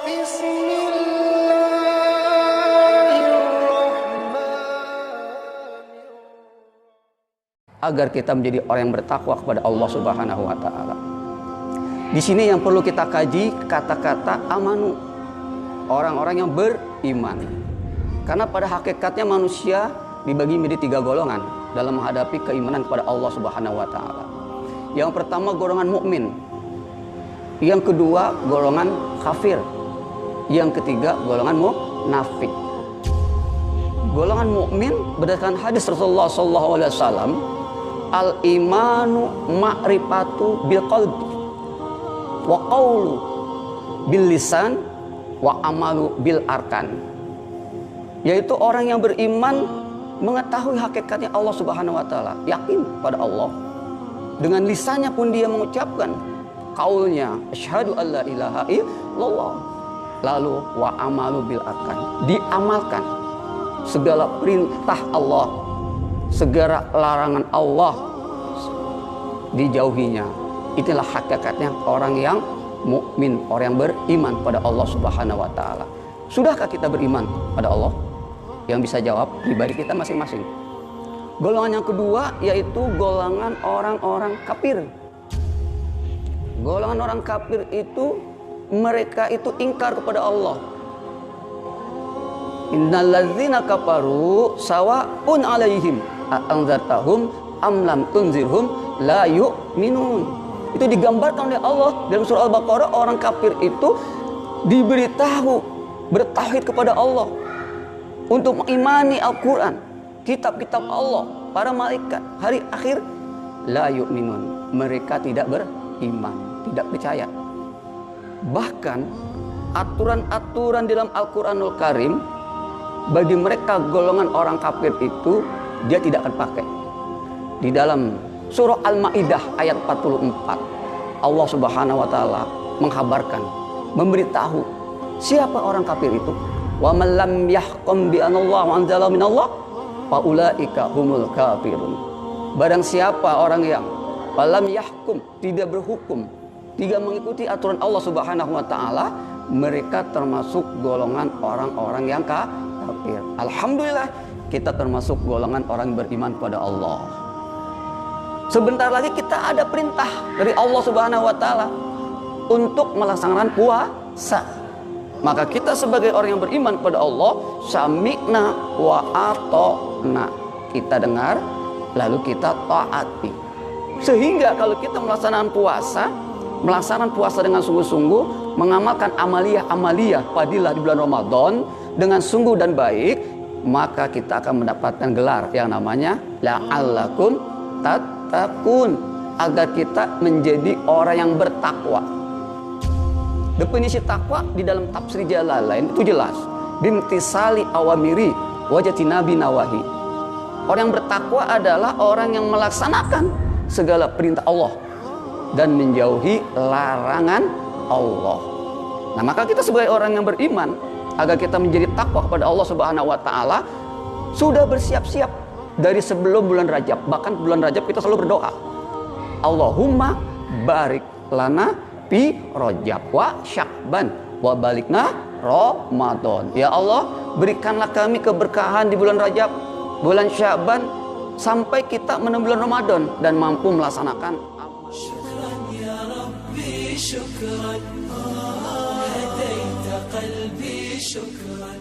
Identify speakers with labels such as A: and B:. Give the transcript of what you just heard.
A: Agar kita menjadi orang yang bertakwa kepada Allah Subhanahu wa taala. Di sini yang perlu kita kaji kata-kata amanu, orang-orang yang beriman. Karena pada hakikatnya manusia dibagi menjadi 3 golongan dalam menghadapi keimanan kepada Allah Subhanahu wa taala. Yang pertama golongan mukmin. Yang kedua golongan kafir. Yang ketiga golongan munafik. Golongan mukmin berdasarkan hadis Rasulullah sallallahu alaihi wasallam, al-imanu ma'rifatu bil qalbi wa qawlu bil lisan wa amalu bil arkan. Yaitu orang yang beriman mengetahui hakikatnya Allah Subhanahu wa taala, yakin pada Allah. Dengan lisannya pun dia mengucapkan qaulnya asyhadu alla ilaha illallah. Lalu wa amalu bil arkan, diamalkan segala perintah Allah, segala larangan Allah dijauhinya. Itulah hakikatnya orang yang mukmin, orang yang beriman pada Allah Subhanahu wa taala. Sudahkah kita beriman pada Allah? Yang bisa jawab pribadi kita masing-masing. Golongan yang kedua yaitu golongan orang-orang kafir. Golongan orang kafir itu mereka itu ingkar kepada Allah. Innalladzina kafaru sawa'un 'alaihim a'anzartahum am lam tunzirhum la yu'minun. Itu digambarkan oleh Allah dalam surah Al-Baqarah. Orang kafir itu diberitahu bertauhid kepada Allah, untuk mengimani Al-Quran, kitab-kitab Allah, para malaikat, hari akhir, la yu'minun, mereka tidak beriman, tidak percaya. Bahkan aturan-aturan dalam Al-Quranul Karim bagi mereka golongan orang kafir itu dia tidak akan pakai. Di dalam surah Al-Maidah ayat 44, Allah Subhanahu wa taala menghabarkan, memberitahu siapa orang kafir itu. Wa man lam yahkum bi anallahu anzala minallah fa ulaika humul kafirun. Barang siapa orang yang falam yahkum, tidak berhukum, tidak mengikuti aturan Allah Subhanahu wa taala, mereka termasuk golongan orang-orang yang kafir. Alhamdulillah kita termasuk golongan orang yang beriman pada Allah. Sebentar lagi kita ada perintah dari Allah Subhanahu wa taala untuk melaksanakan puasa. Maka kita sebagai orang yang beriman kepada Allah, sami'na wa ata'na, kita dengar lalu kita taati. Sehingga kalau kita melaksanakan puasa dengan sungguh-sungguh, mengamalkan amaliyah fadilah di bulan Ramadan dengan sungguh dan baik, maka kita akan mendapatkan gelar yang namanya la'allakum tattaqun, agar kita menjadi orang yang bertakwa. Definisi takwa di dalam tafsir Jalalain itu jelas, bimtisali awamiri wajatinabi nawahi. Orang yang bertakwa adalah orang yang melaksanakan segala perintah Allah dan menjauhi larangan Allah. Nah, maka kita sebagai orang yang beriman, agar kita menjadi takwa kepada Allah Subhanahu wa taala, sudah bersiap-siap dari sebelum bulan Rajab. Bahkan bulan Rajab kita selalu berdoa, Allahumma barik lana fi Rajab wa Sya'ban wa balikna Ramadan. Ya Allah, berikanlah kami keberkahan di bulan Rajab, bulan Sya'ban, sampai kita menemui bulan Ramadan dan mampu melaksanakan amal. Syukran ya Rabbi, syukran hadaita qalbi, syukran.